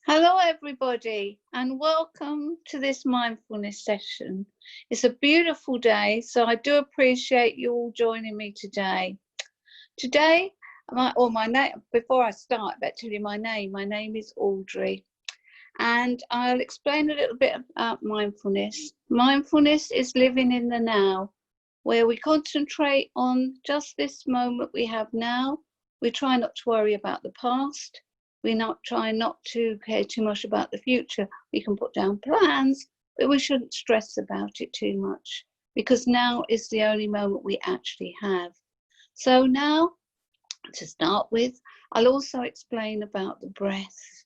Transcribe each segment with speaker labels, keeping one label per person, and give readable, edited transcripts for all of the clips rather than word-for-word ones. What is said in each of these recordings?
Speaker 1: Hello everybody and welcome to this mindfulness session. It's a beautiful day, so I do appreciate you all joining me today. My name, before I start, I better tell you my name. My name is Audrey and I'll explain a little bit about mindfulness. Mindfulness is living in the now, where we concentrate on just this moment we have now. We try not to worry about the past. We try not to care too much about the future. We can put down plans, but we shouldn't stress about it too much because now is the only moment we actually have. So now, to start with, I'll also explain about the breath.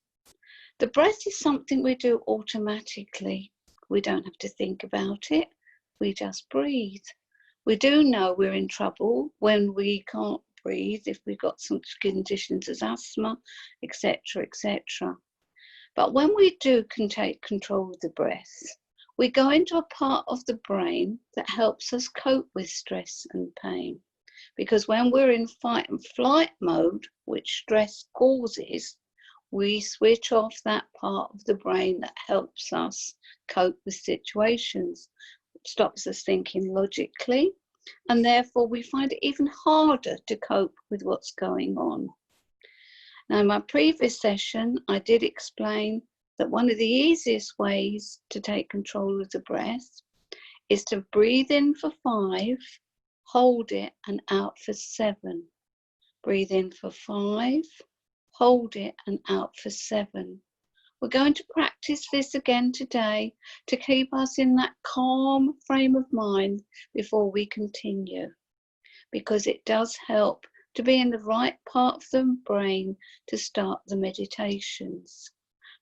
Speaker 1: The breath is something we do automatically. We don't have to think about it. We just breathe. We do know we're in trouble when we can't breathe, if we've got some conditions as asthma, etc., etc. But when we can take control of the breath, we go into a part of the brain that helps us cope with stress and pain. Because when we're in fight and flight mode, which stress causes, we switch off that part of the brain that helps us cope with situations, stops us thinking logically, and therefore we find it even harder to cope with what's going on. Now, in my previous session, I did explain that one of the easiest ways to take control of the breath is to breathe in for 5, hold it, and out for 7. Breathe in for 5, hold it, and out for 7. We're going to practice this again today to keep us in that calm frame of mind before we continue, because it does help to be in the right part of the brain to start the meditations.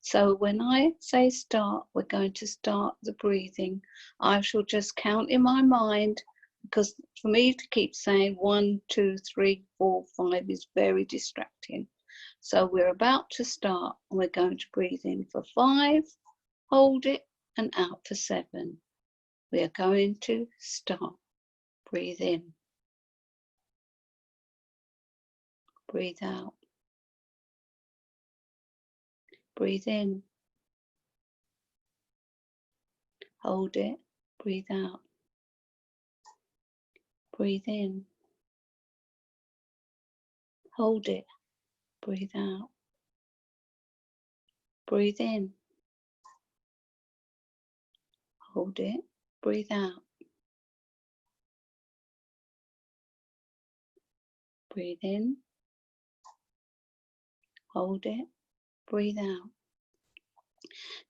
Speaker 1: So when I say start, we're going to start the breathing. I shall just count in my mind, because for me to keep saying 1, 2, 3, 4, 5 is very distracting. So we're about to start, and we're going to breathe in for 5, hold it, and out for 7. We are going to start. Breathe in. Breathe out. Breathe in. Hold it. Breathe out. Breathe in. Hold it. Breathe out. Breathe in. Hold it. Breathe out. Breathe in. Hold it. Breathe out.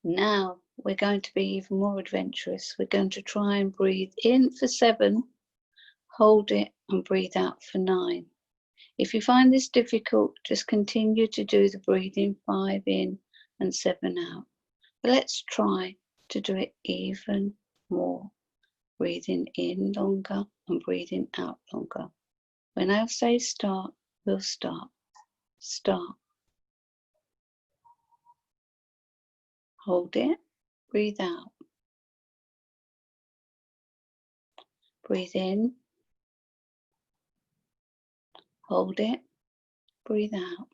Speaker 1: Now we're going to be even more adventurous. We're going to try and breathe in for 7, hold it, and breathe out for 9. If you find this difficult, just continue to do the breathing 5 in and 7 out. But let's try to do it even more. Breathing in longer and breathing out longer. When I say start, we'll start. Start. Hold it. Breathe out. Breathe in. Hold it. Breathe out.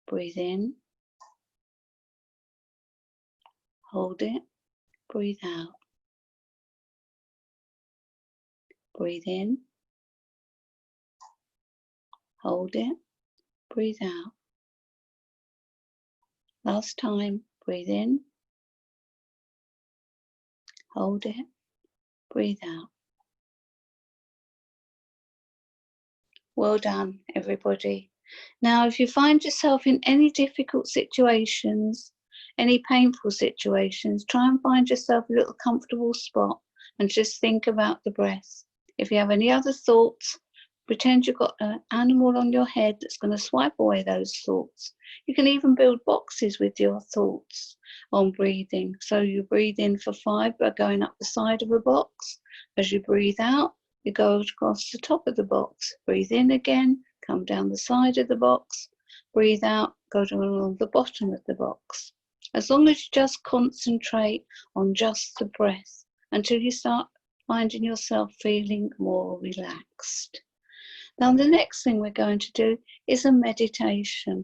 Speaker 1: Breathe in. Hold it. Breathe out. Breathe in. Hold it. Breathe out. Last time. Breathe in. Hold it. Breathe out. Well done, everybody. Now, if you find yourself in any difficult situations, any painful situations, try and find yourself a little comfortable spot and just think about the breath. If you have any other thoughts, pretend you've got an animal on your head that's going to swipe away those thoughts. You can even build boxes with your thoughts on breathing. So you breathe in for 5 by going up the side of a box. As you breathe out, you go across the top of the box. Breathe in again, come down the side of the box. Breathe out, go along the bottom of the box. As long as you just concentrate on just the breath until you start finding yourself feeling more relaxed. Now, the next thing we're going to do is a meditation.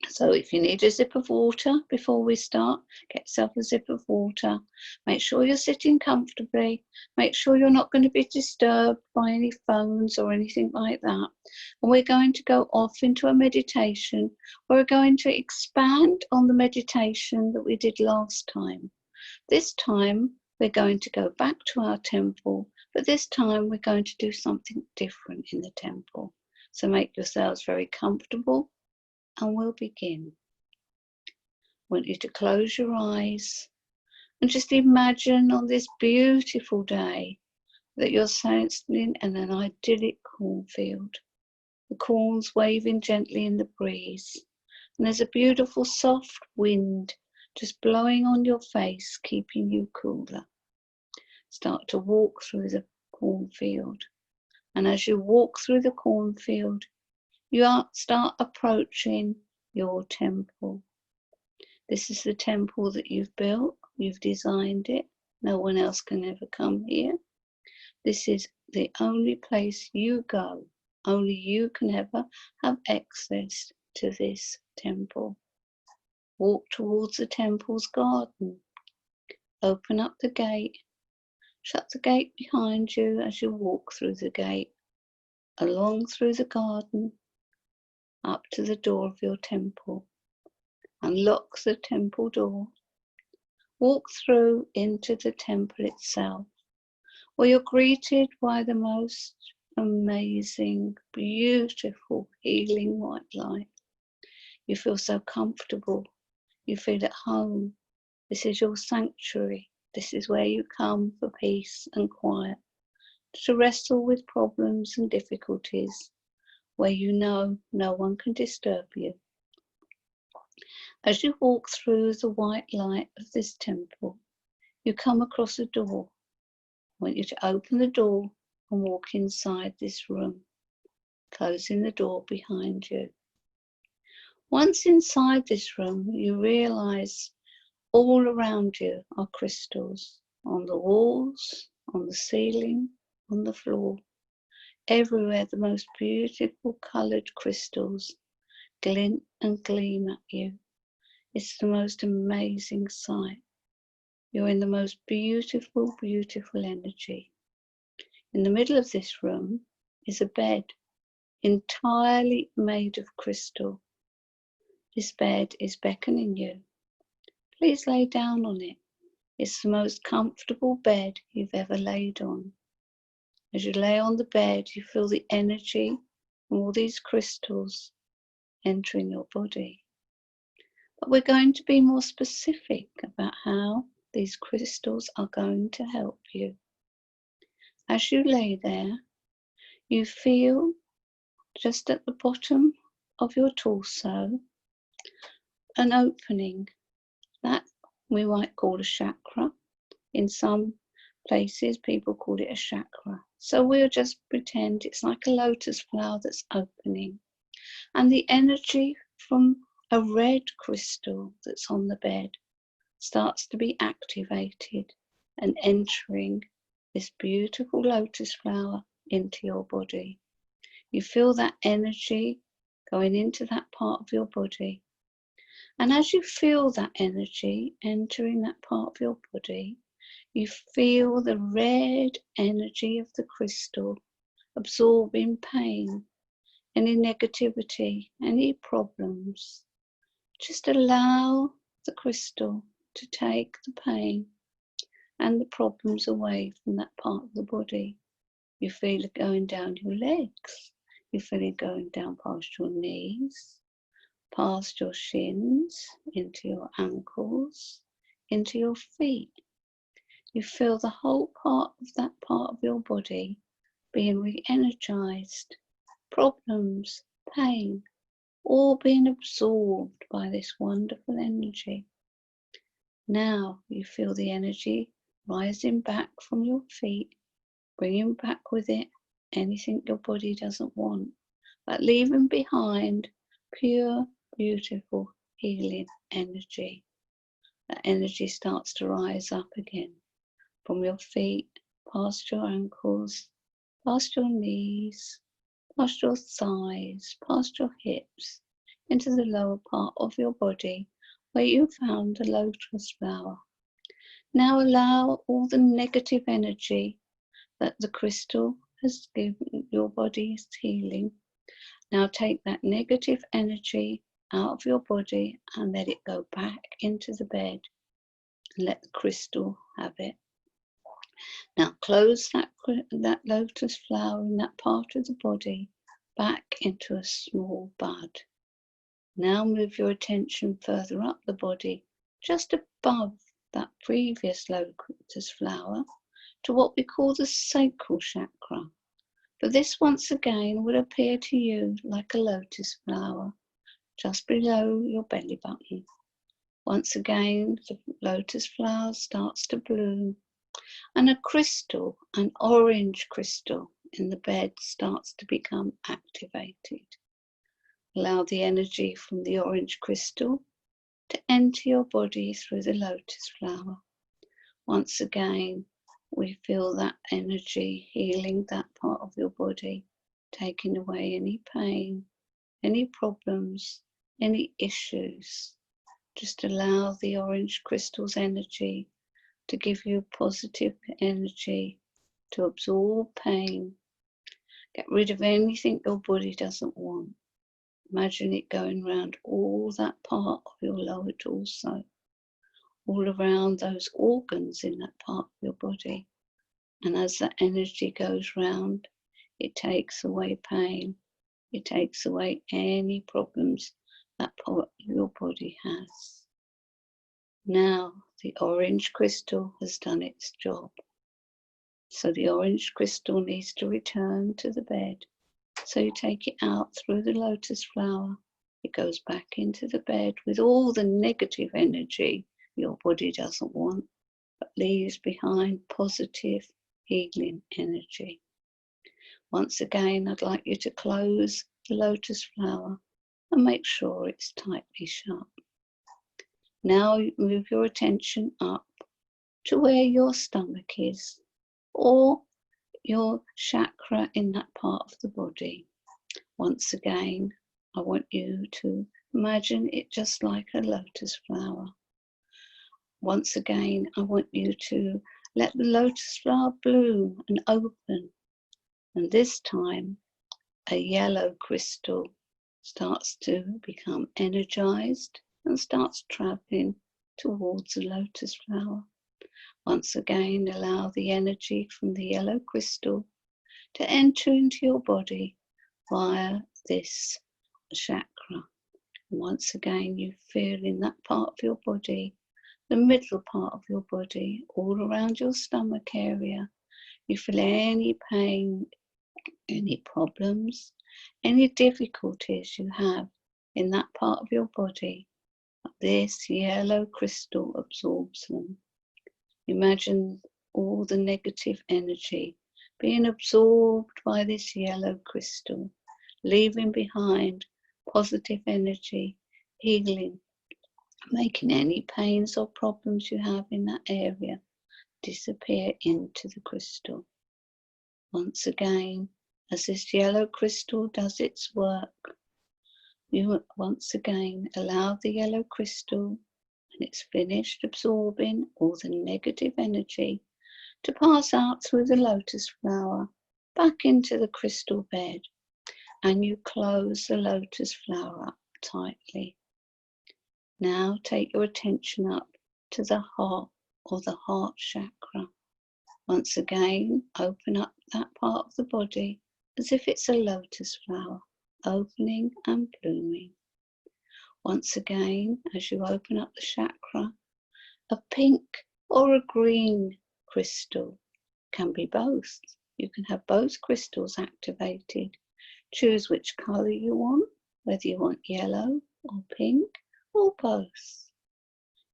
Speaker 1: So if you need a sip of water before we start, get yourself a sip of water. Make sure you're sitting comfortably. Make sure you're not going to be disturbed by any phones or anything like that. And we're going to go off into a meditation. We're going to expand on the meditation that we did last time. This time, we're going to go back to our temple, but this time we're going to do something different in the temple. So make yourselves very comfortable and we'll begin. I want you to close your eyes and just imagine on this beautiful day that you're standing in an idyllic cornfield. The corn's waving gently in the breeze, and there's a beautiful soft wind just blowing on your face, keeping you cooler. Start to walk through the cornfield, and as you walk through the cornfield, you start approaching your temple. This is the temple that you've built, you've designed it. No one else can ever come here. This is the only place you go. Only you can ever have access to this temple. Walk towards the temple's garden. Open up the gate. Shut the gate behind you as you walk through the gate, along through the garden, up to the door of your temple. Unlock the temple door. Walk through into the temple itself, where you're greeted by the most amazing, beautiful, healing white light. You feel so comfortable. You feel at home. This is your sanctuary. This is where you come for peace and quiet, to wrestle with problems and difficulties, where you know no one can disturb you. As you walk through the white light of this temple, you come across a door. I want you to open the door and walk inside this room, closing the door behind you. Once inside this room, you realize all around you are crystals, on the walls, on the ceiling, on the floor. Everywhere the most beautiful coloured crystals glint and gleam at you. It's the most amazing sight. You're in the most beautiful, beautiful energy. In the middle of this room is a bed entirely made of crystal. This bed is beckoning you. Please lay down on it. It's the most comfortable bed you've ever laid on. As you lay on the bed, you feel the energy from all these crystals entering your body. But we're going to be more specific about how these crystals are going to help you. As you lay there, you feel just at the bottom of your torso an opening that we might call a chakra. In some places, people call it a chakra. So we'll just pretend it's like a lotus flower that's opening. And the energy from a red crystal that's on the bed starts to be activated and entering this beautiful lotus flower into your body. You feel that energy going into that part of your body. And as you feel that energy entering that part of your body, you feel the red energy of the crystal absorbing pain, any negativity, any problems. Just allow the crystal to take the pain and the problems away from that part of the body. You feel it going down your legs. You feel it going down past your knees, past your shins, into your ankles, into your feet. You feel the whole part of that part of your body being re-energized. Problems, pain, all being absorbed by this wonderful energy. Now you feel the energy rising back from your feet, bringing back with it anything your body doesn't want, but leaving behind pure, beautiful, healing energy. That energy starts to rise up again from your feet, past your ankles, past your knees, past your thighs, past your hips, into the lower part of your body where you found the lotus flower. Now allow all the negative energy that the crystal has given your body's healing. Now take that negative energy out of your body and let it go back into the bed and let the crystal have it. Now close that lotus flower in that part of the body back into a small bud. Now move your attention further up the body, just above that previous lotus flower, to what we call the sacral chakra. For this once again would appear to you like a lotus flower just below your belly button. Once again, the lotus flower starts to bloom and a crystal, an orange crystal in the bed starts to become activated. Allow the energy from the orange crystal to enter your body through the lotus flower. Once again, we feel that energy healing that part of your body, taking away any pain, any problems, any issues. Just allow the orange crystal's energy to give you positive energy to absorb pain. Get rid of anything your body doesn't want. Imagine it going around all that part of your lower torso, all around those organs in that part of your body. And as that energy goes round, it takes away pain. It takes away any problems that part of your body has. Now the orange crystal has done its job. So the orange crystal needs to return to the bed. So you take it out through the lotus flower. It goes back into the bed with all the negative energy your body doesn't want, but leaves behind positive healing energy. Once again, I'd like you to close the lotus flower and make sure it's tightly shut. Now move your attention up to where your stomach is, or your chakra in that part of the body. Once again, I want you to imagine it just like a lotus flower. Once again, I want you to let the lotus flower bloom and open. And this time, a yellow crystal starts to become energized and starts traveling towards the lotus flower. Once again, allow the energy from the yellow crystal to enter into your body via this chakra. And once again, you feel in that part of your body, the middle part of your body, all around your stomach area, you feel any pain, any problems, any difficulties you have in that part of your body. This yellow crystal absorbs them. Imagine all the negative energy being absorbed by this yellow crystal, leaving behind positive energy, healing, making any pains or problems you have in that area disappear into the crystal. Once again, as this yellow crystal does its work, you once again allow the yellow crystal, when it's finished absorbing all the negative energy, to pass out through the lotus flower back into the crystal bed, and you close the lotus flower up tightly. Now take your attention up to the heart, or the heart chakra. Once again, open up that part of the body as if it's a lotus flower, opening and blooming. Once again, as you open up the chakra, a pink or a green crystal, can be both. You can have both crystals activated. Choose which colour you want, whether you want yellow or pink or both.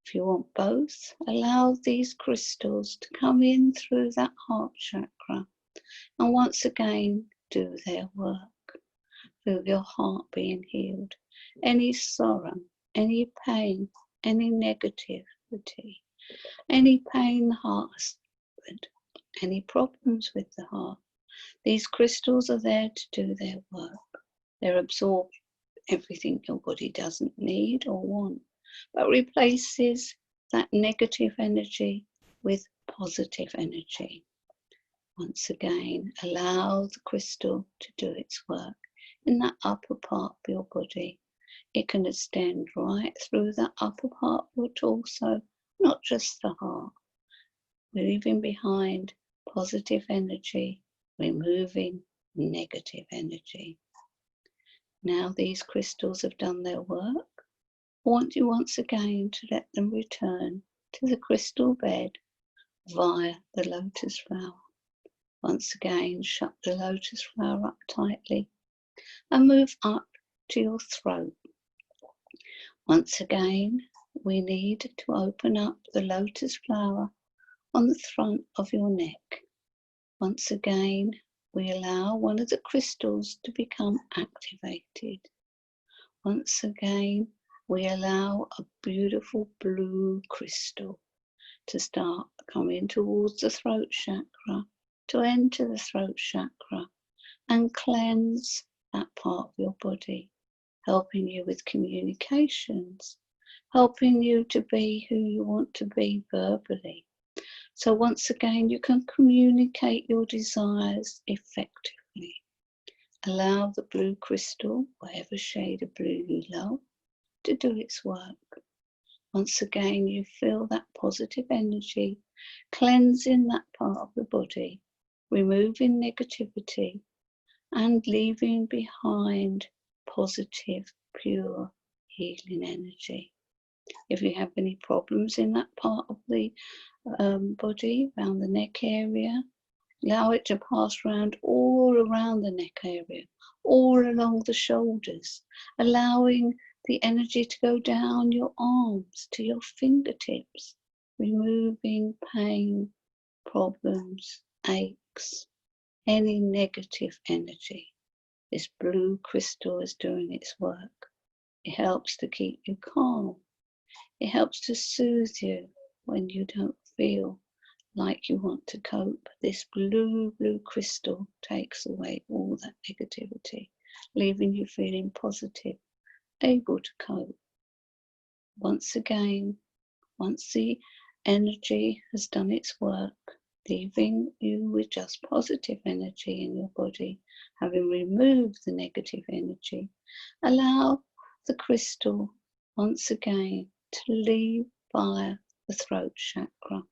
Speaker 1: If you want both, allow these crystals to come in through that heart chakra and once again do their work. Feel your heart being healed. Any sorrow, any pain, any negativity, any pain the heart has suffered, any problems with the heart. These crystals are there to do their work. They're absorbed everything your body doesn't need or want, but replaces that negative energy with positive energy. Once again, allow the crystal to do its work in that upper part of your body. It can extend right through the upper part of your torso, not just the heart. Leaving behind positive energy, removing negative energy. Now these crystals have done their work. I want you once again to let them return to the crystal bed via the lotus flower. Once again, shut the lotus flower up tightly and move up to your throat. Once again, we need to open up the lotus flower on the front of your neck. Once again, we allow one of the crystals to become activated. Once again, we allow a beautiful blue crystal to start coming towards the throat chakra, to enter the throat chakra and cleanse that part of your body, helping you with communications, helping you to be who you want to be verbally. So once again, you can communicate your desires effectively. Allow the blue crystal, whatever shade of blue you love, to do its work. Once again, you feel that positive energy cleansing that part of the body, removing negativity and leaving behind positive, pure, healing energy. If you have any problems in that part of the body, around the neck area, allow it to pass around all around the neck area, all along the shoulders, allowing the energy to go down your arms to your fingertips, removing pain, problems, aches, any negative energy. This blue crystal is doing its work. It helps to keep you calm. It helps to soothe you when you don't feel like you want to cope. This blue crystal takes away all that negativity, leaving you feeling positive, able to cope. Once again, once the energy has done its work, leaving you with just positive energy in your body, having removed the negative energy, allow the crystal once again to leave via the throat chakra.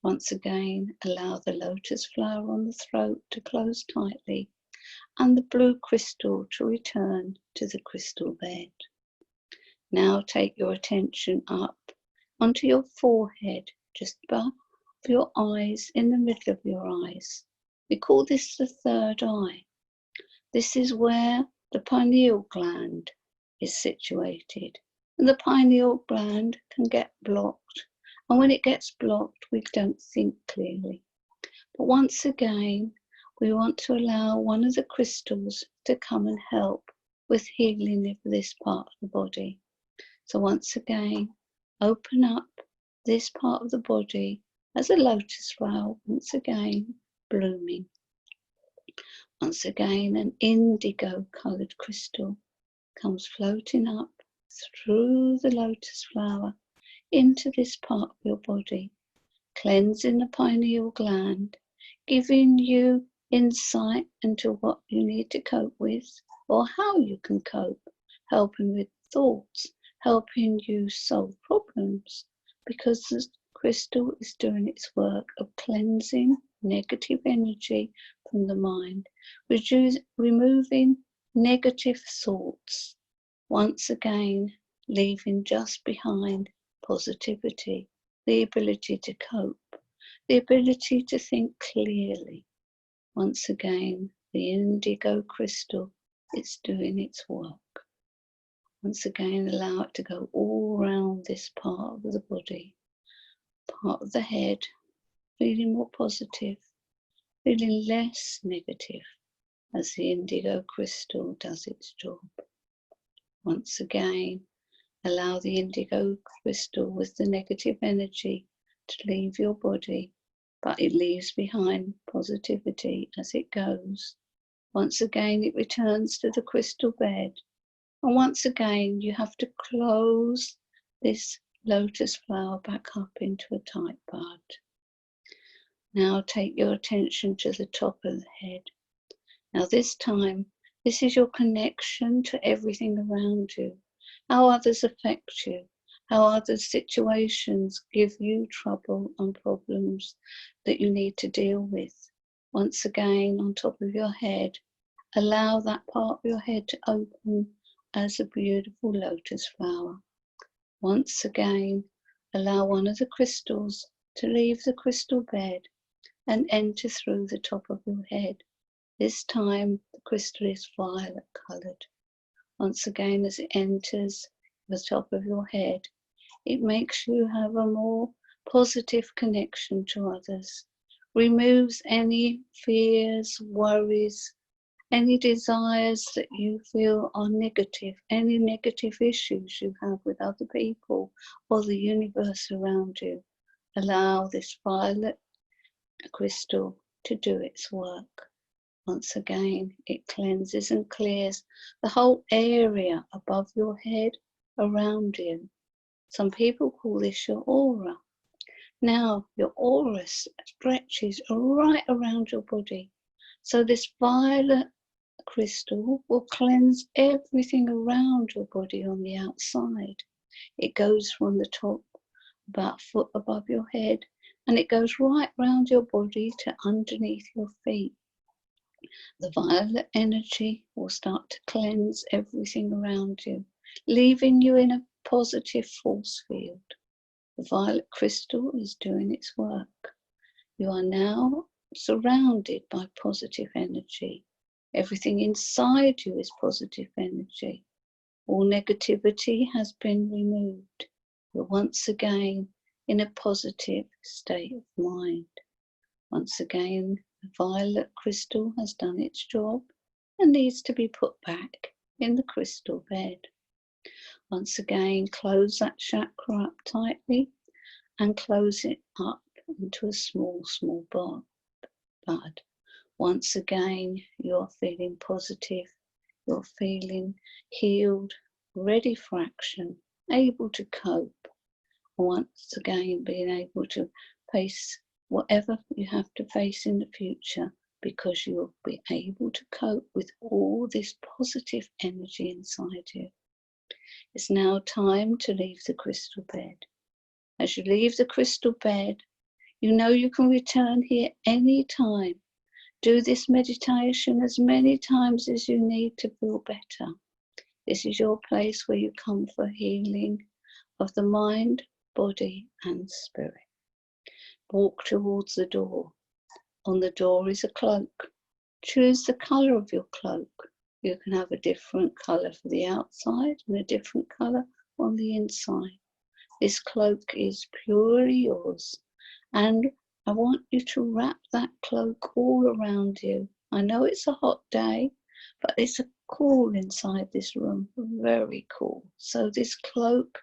Speaker 1: Once again, allow the lotus flower on the throat to close tightly and the blue crystal to return to the crystal bed. Now take your attention up onto your forehead, just above your eyes, in the middle of your eyes. We call this the third eye. This is where the pineal gland is situated. And the pineal gland can get blocked. And when it gets blocked, we don't think clearly. But once again, we want to allow one of the crystals to come and help with healing of this part of the body. So once again, open up this part of the body as a lotus flower, once again blooming. Once again, an indigo coloured crystal comes floating up through the lotus flower into this part of your body, cleansing the pineal gland, giving you insight into what you need to cope with or how you can cope, helping with thoughts, helping you solve problems, because the crystal is doing its work of cleansing negative energy from the mind, removing negative thoughts, once again leaving just behind positivity, the ability to cope, the ability to think clearly. Once again, the indigo crystal, it's doing its work. Once again, allow it to go all around this part of the body, part of the head, feeling more positive, feeling less negative as the indigo crystal does its job. Once again, allow the indigo crystal with the negative energy to leave your body, but it leaves behind positivity as it goes. Once again, it returns to the crystal bed, And once again, you have to close this lotus flower back up into a tight bud. Now take your attention to the top of the head. Now this time, this is your connection to everything around you, how others affect you, how other situations give you trouble and problems that you need to deal with. Once again, on top of your head, allow that part of your head to open as a beautiful lotus flower. Once again, allow one of the crystals to leave the crystal bed and enter through the top of your head. This time, the crystal is violet coloured. Once again, as it enters the top of your head, it makes you have a more positive connection to others, removes any fears, worries, any desires that you feel are negative, any negative issues you have with other people or the universe around you. Allow this violet crystal to do its work. Once again, it cleanses and clears the whole area above your head, around you. Some people call this your aura. Now, your aura stretches right around your body. So this violet crystal will cleanse everything around your body on the outside. It goes from the top, about a foot above your head, and it goes right round your body to underneath your feet. The violet energy will start to cleanse everything around you, leaving you in a positive force field. The violet crystal is doing its work. You are now surrounded by positive energy. Everything inside you is positive energy. All negativity has been removed. You're once again in a positive state of mind. Once again, the violet crystal has done its job and needs to be put back in the crystal bed. Once again, close that chakra up tightly and close it up into a small bud. Once again, you're feeling positive, you're feeling healed, ready for action, able to cope. Once again, being able to face whatever you have to face in the future, because you'll be able to cope with all this positive energy inside you. It's now time to leave the crystal bed. As you leave the crystal bed, you know you can return here any time. Do this meditation as many times as you need to feel better. This is your place where you come for healing of the mind, body and spirit. Walk towards the door. On the door is a cloak. Choose the colour of your cloak. You can have a different colour for the outside and a different colour on the inside. This cloak is purely yours, and I want you to wrap that cloak all around you. I know it's a hot day, but it's cool inside this room, very cool. So this cloak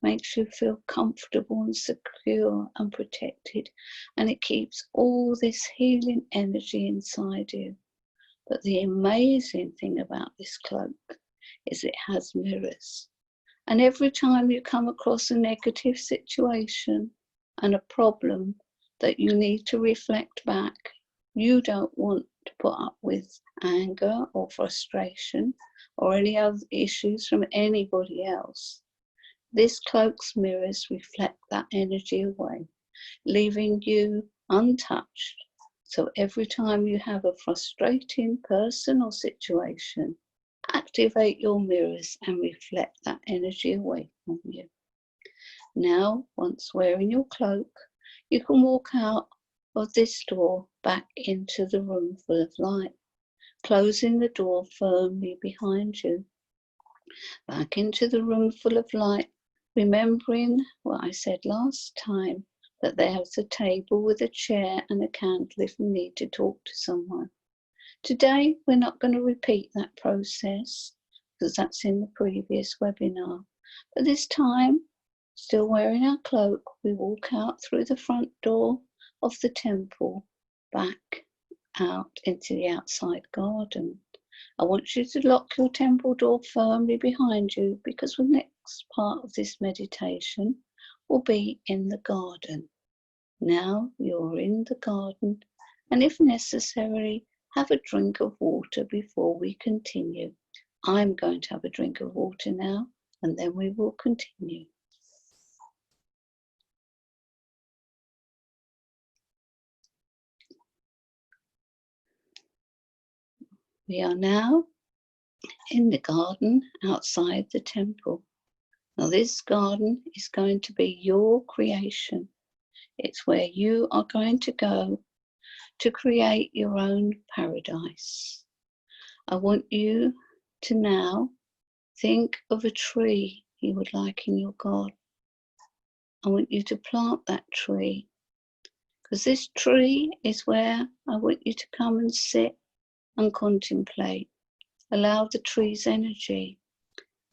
Speaker 1: makes you feel comfortable and secure and protected, and it keeps all this healing energy inside you. But the amazing thing about this cloak is it has mirrors. And every time you come across a negative situation and a problem that you need to reflect back, you don't want to put up with anger or frustration or any other issues from anybody else. This cloak's mirrors reflect that energy away, leaving you untouched. So every time you have a frustrating person or situation, activate your mirrors and reflect that energy away from you. Now, once wearing your cloak, you can walk out of this door back into the room full of light, closing the door firmly behind you. Back into the room full of light, remembering what I said last time, that there's a table with a chair and a candle if you need to talk to someone. Today, we're not going to repeat that process because that's in the previous webinar. But this time, still wearing our cloak, we walk out through the front door of the temple, back out into the outside garden. I want you to lock your temple door firmly behind you, because the next part of this meditation will be in the garden. Now you're in the garden, and if necessary, have a drink of water before we continue. I'm going to have a drink of water now, and then we will continue. We are now in the garden outside the temple. Now this garden is going to be your creation. It's where you are going to go to create your own paradise. I want you to now think of a tree you would like in your garden. I want you to plant that tree, because this tree is where I want you to come and sit and contemplate. Allow the tree's energy.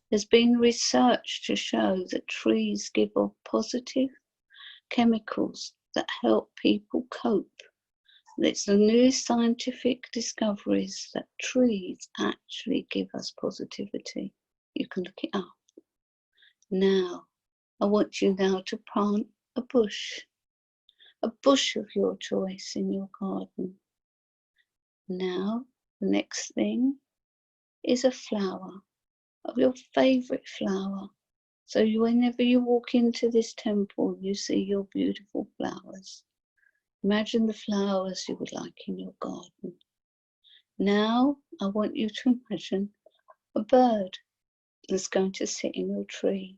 Speaker 1: There's been research to show that trees give off positive chemicals that help people cope. It's the newest scientific discoveries that trees actually give us positivity. You can look it up. Now, I want you now to plant a bush of your choice in your garden. Now, the next thing is a flower of your favourite flower. So whenever you walk into this temple, you see your beautiful flowers. Imagine the flowers you would like in your garden. Now, I want you to imagine a bird that's going to sit in your tree.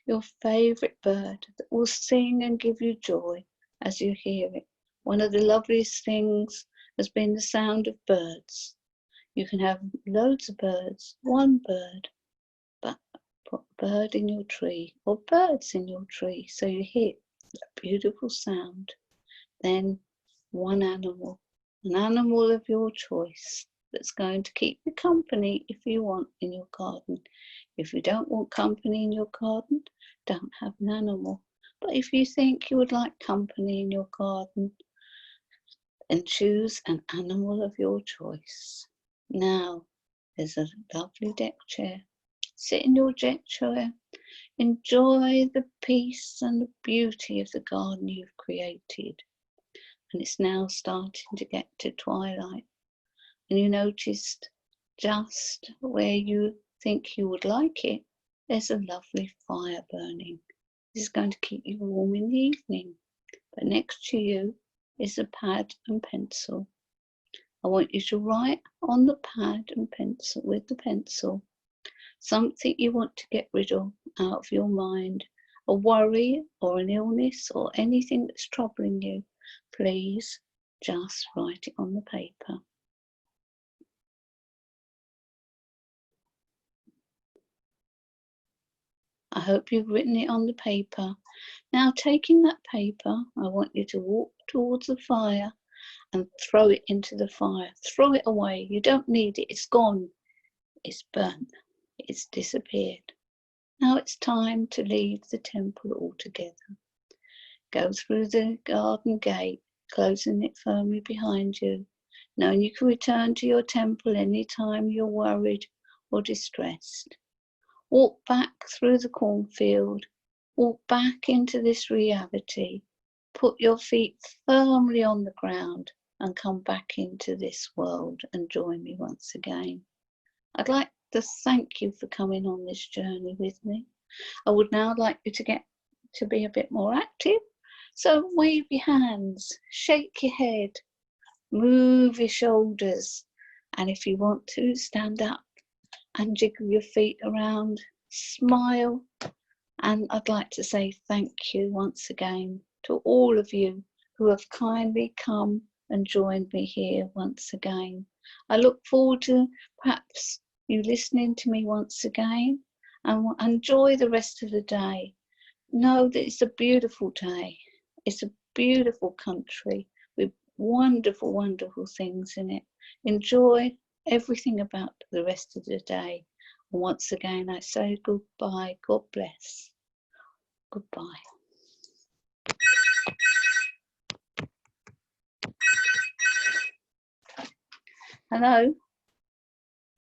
Speaker 1: Your favourite bird that will sing and give you joy as you hear it. One of the loveliest things has been the sound of birds. You can have loads of birds, one bird, but put a bird in your tree or birds in your tree so you hear a beautiful sound. Then one animal, an animal of your choice that's going to keep you company if you want in your garden. If you don't want company in your garden, don't have an animal. But if you think you would like company in your garden, then choose an animal of your choice. Now, there's a lovely deck chair. Sit in your deck chair. Enjoy the peace and the beauty of the garden you've created. And it's now starting to get to twilight. And you noticed just where you think you would like it, there's a lovely fire burning. This is going to keep you warm in the evening. But next to you is a pad and pencil. I want you to write on the pad and pencil, with the pencil, something you want to get rid of out of your mind, a worry or an illness or anything that's troubling you. Please just write it on the paper. I hope you've written it on the paper. Now, taking that paper, I want you to walk towards the fire and throw it into the fire. Throw it away. You don't need it. It's gone. It's burnt. It's disappeared. Now it's time to leave the temple altogether. Go through the garden gate, closing it firmly behind you, knowing you can return to your temple anytime you're worried or distressed. Walk back through the cornfield. Walk back into this reality. Put your feet firmly on the ground and come back into this world and join me once again. I'd like to thank you for coming on this journey with me. I would now like you to get to be a bit more active. So wave your hands, shake your head, move your shoulders, and if you want to, stand up and jiggle your feet around, smile. And I'd like to say thank you once again to all of you who have kindly come and joined me here once again. I look forward to perhaps you listening to me once again, and enjoy the rest of the day. Know that it's a beautiful day. It's a beautiful country with wonderful, wonderful things in it. Enjoy everything about the rest of the day. And once again, I say goodbye. God bless. Goodbye. Hello.